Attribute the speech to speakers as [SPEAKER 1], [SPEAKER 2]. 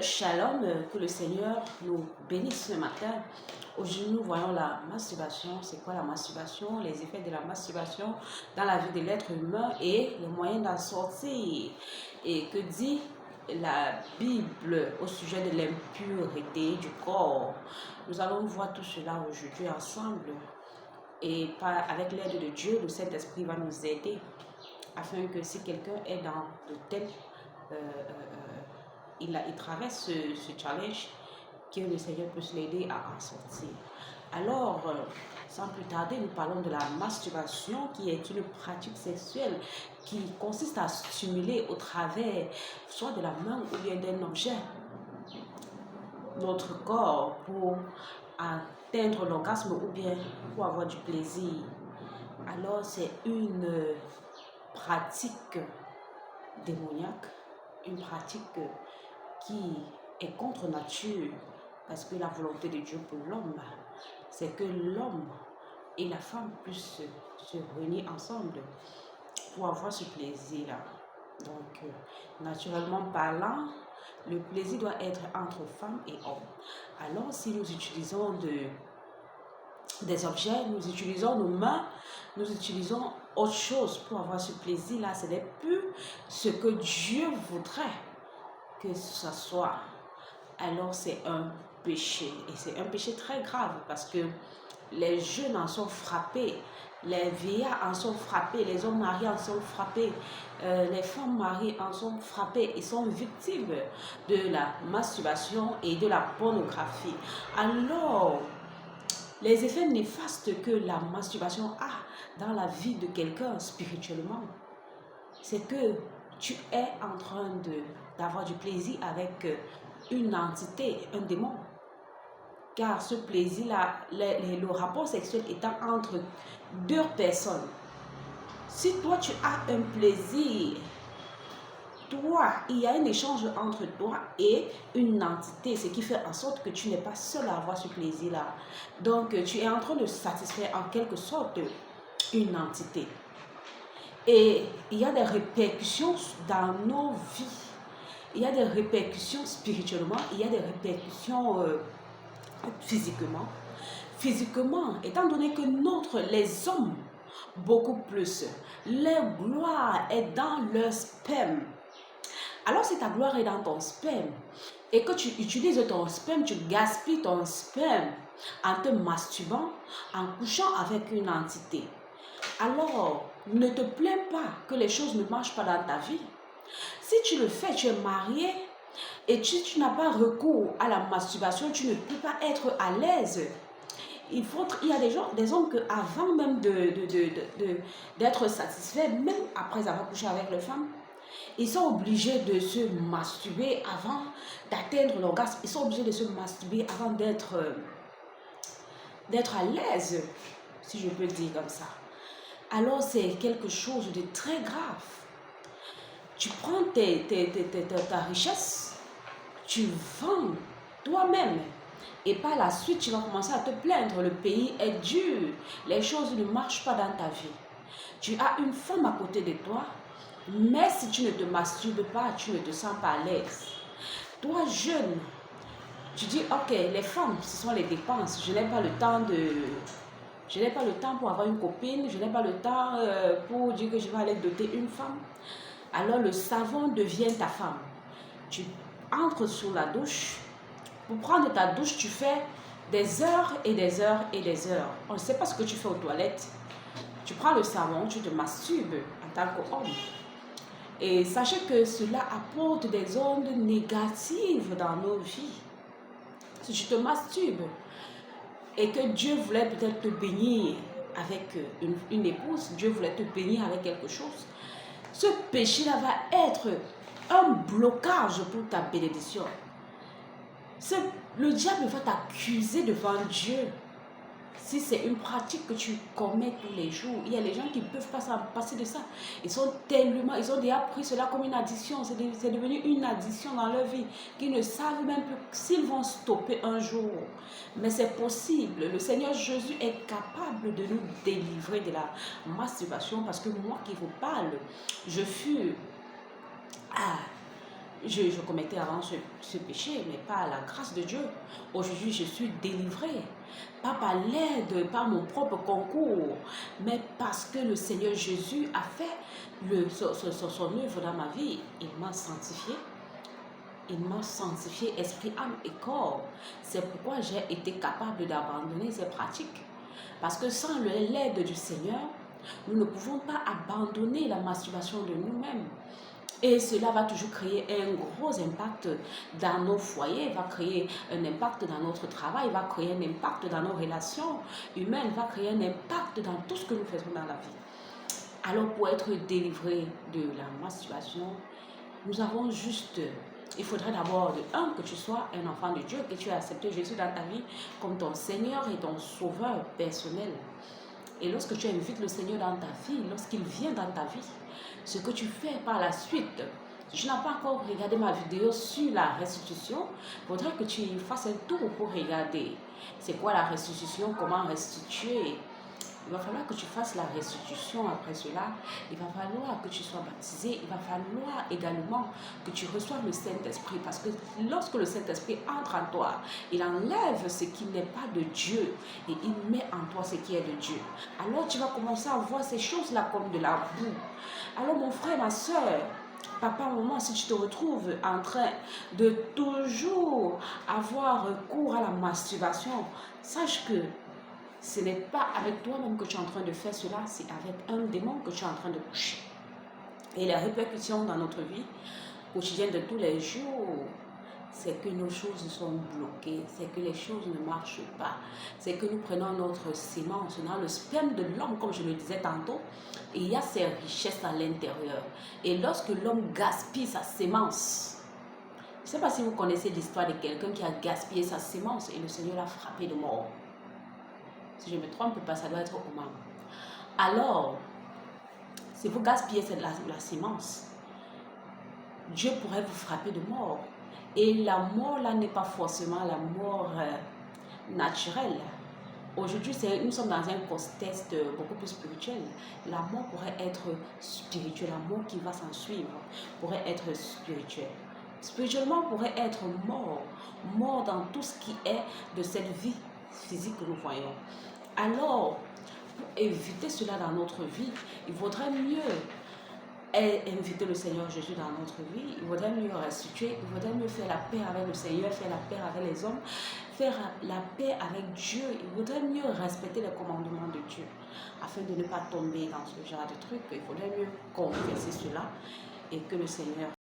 [SPEAKER 1] Shalom, que le Seigneur nous bénisse ce matin. Aujourd'hui, nous voyons la masturbation. C'est quoi la masturbation? Les effets de la masturbation dans la vie de l'être humain et les moyens d'en sortir. Et que dit la Bible au sujet de l'impureté du corps? Nous allons voir tout cela aujourd'hui ensemble. Et avec l'aide de Dieu, le Saint-Esprit va nous aider afin que si quelqu'un est dans de tels il traverse ce challenge, que le Seigneur puisse l'aider à en sortir. Alors, sans plus tarder, nous parlons de la masturbation, qui est une pratique sexuelle qui consiste à stimuler au travers soit de la main ou bien d'un objet notre corps pour atteindre l'orgasme ou bien pour avoir du plaisir. Alors, c'est une pratique démoniaque, une pratique qui est contre nature, parce que la volonté de Dieu pour l'homme, c'est que l'homme et la femme puissent se réunir ensemble pour avoir ce plaisir-là. Donc, naturellement parlant, le plaisir doit être entre femmes et hommes. Alors, si nous utilisons des objets, nous utilisons nos mains, nous utilisons autre chose pour avoir ce plaisir-là, ce n'est plus ce que Dieu voudrait que ce soit. Alors c'est un péché, et c'est un péché très grave, parce que les jeunes en sont frappés, les vieillards en sont frappés, les hommes mariés en sont frappés, les femmes mariées en sont frappées, ils sont victimes de la masturbation et de la pornographie. Alors, les effets néfastes que la masturbation a dans la vie de quelqu'un spirituellement, c'est que tu es en train d'avoir du plaisir avec une entité, un démon. Car ce plaisir-là, le rapport sexuel étant entre deux personnes. Si toi tu as un plaisir, il y a un échange entre toi et une entité, ce qui fait en sorte que tu n'es pas seul à avoir ce plaisir-là. Donc tu es en train de satisfaire en quelque sorte une entité. Et il y a des répercussions dans nos vies. Il y a des répercussions spirituellement, il y a des répercussions physiquement. Physiquement, étant donné que les hommes, beaucoup plus, leur gloire est dans leur sperme. Alors si ta gloire est dans ton sperme et que tu utilises ton sperme, tu gaspilles ton sperme en te masturbant, en couchant avec une entité. Alors, ne te plains pas que les choses ne marchent pas dans ta vie. Si tu le fais, tu es marié et tu n'as pas recours à la masturbation, tu ne peux pas être à l'aise. Il y a des hommes que avant même d'être satisfaits, même après avoir couché avec les femmes, ils sont obligés de se masturber avant d'atteindre l'orgasme. Ils sont obligés de se masturber avant d'être à l'aise, si je peux dire comme ça. Alors c'est quelque chose de très grave. Tu prends ta richesse, tu vends toi-même et par la suite tu vas commencer à te plaindre. Le pays est dur, les choses ne marchent pas dans ta vie. Tu as une femme à côté de toi, mais si tu ne te masturbes pas, tu ne te sens pas à l'aise. Toi jeune, tu dis ok, les femmes ce sont les dépenses, je n'ai pas le temps pour avoir une copine, je n'ai pas le temps pour dire que je vais aller doter une femme. Alors le savon devient ta femme. Tu entres sous la douche. Pour prendre ta douche, tu fais des heures et des heures et des heures. On ne sait pas ce que tu fais aux toilettes. Tu prends le savon, tu te masturbes en tant qu'homme. Et sachez que cela apporte des ondes négatives dans nos vies. Si tu te masturbes et que Dieu voulait peut-être te bénir avec une épouse, Dieu voulait te bénir avec quelque chose, ce péché-là va être un blocage pour ta bénédiction. Le diable va t'accuser devant Dieu. Si c'est une pratique que tu commets tous les jours, il y a les gens qui ne peuvent pas s'en passer de ça. Ils ont déjà pris cela comme une addiction. C'est devenu une addiction dans leur vie, qu'ils ne savent même plus s'ils vont stopper un jour. Mais c'est possible. Le Seigneur Jésus est capable de nous délivrer de la masturbation, parce que moi qui vous parle, je fus je commettais avant ce péché, mais pas à la grâce de Dieu. Aujourd'hui, je suis délivrée. Pas par l'aide, par mon propre concours, mais parce que le Seigneur Jésus a fait son œuvre dans ma vie. Il m'a sanctifié. Il m'a sanctifié esprit, âme et corps. C'est pourquoi j'ai été capable d'abandonner ces pratiques. Parce que sans l'aide du Seigneur, nous ne pouvons pas abandonner la masturbation de nous-mêmes. Et cela va toujours créer un gros impact dans nos foyers, va créer un impact dans notre travail, va créer un impact dans nos relations humaines, va créer un impact dans tout ce que nous faisons dans la vie. Alors pour être délivré de la masturbation, nous avons juste, il faudrait d'abord que tu sois un enfant de Dieu, que tu aies accepté Jésus dans ta vie comme ton Seigneur et ton Sauveur personnel. Et lorsque tu invites le Seigneur dans ta vie, lorsqu'il vient dans ta vie, ce que tu fais par la suite, si tu n'as pas encore regardé ma vidéo sur la restitution, il faudrait que tu fasses un tour pour regarder c'est quoi la restitution, comment restituer. Il va falloir que tu fasses la restitution après cela. Il va falloir que tu sois baptisé. Il va falloir également que tu reçoives le Saint-Esprit. Parce que lorsque le Saint-Esprit entre en toi, il enlève ce qui n'est pas de Dieu et il met en toi ce qui est de Dieu. Alors tu vas commencer à voir ces choses-là comme de la boue. Alors mon frère, ma soeur, papa, maman, si tu te retrouves en train de toujours avoir recours à la masturbation, sache que ce n'est pas avec toi-même que tu es en train de faire cela, c'est avec un démon que tu es en train de coucher. Et les répercussions dans notre vie quotidienne de tous les jours, c'est que nos choses sont bloquées, c'est que les choses ne marchent pas, c'est que nous prenons notre sémence, on a le sperme de l'homme, comme je le disais tantôt, et il y a ses richesses à l'intérieur. Et lorsque l'homme gaspille sa sémence, je ne sais pas si vous connaissez l'histoire de quelqu'un qui a gaspillé sa sémence et le Seigneur l'a frappé de mort. Si je ne me trompe pas, ça doit être Oman. Alors, si vous gaspillez la sémence, Dieu pourrait vous frapper de mort. Et la mort là n'est pas forcément la mort naturelle. Aujourd'hui, nous sommes dans un contexte beaucoup plus spirituel. La mort pourrait être spirituelle. La mort qui va s'en suivre pourrait être spirituelle. Spirituellement, on pourrait être mort. Mort dans tout ce qui est de cette vie physique que nous voyons. Alors, pour éviter cela dans notre vie, il vaudrait mieux inviter le Seigneur Jésus dans notre vie, il vaudrait mieux restituer, il vaudrait mieux faire la paix avec le Seigneur, faire la paix avec les hommes, faire la paix avec Dieu, il vaudrait mieux respecter les commandements de Dieu, afin de ne pas tomber dans ce genre de trucs, il faudrait mieux confesser cela et que le Seigneur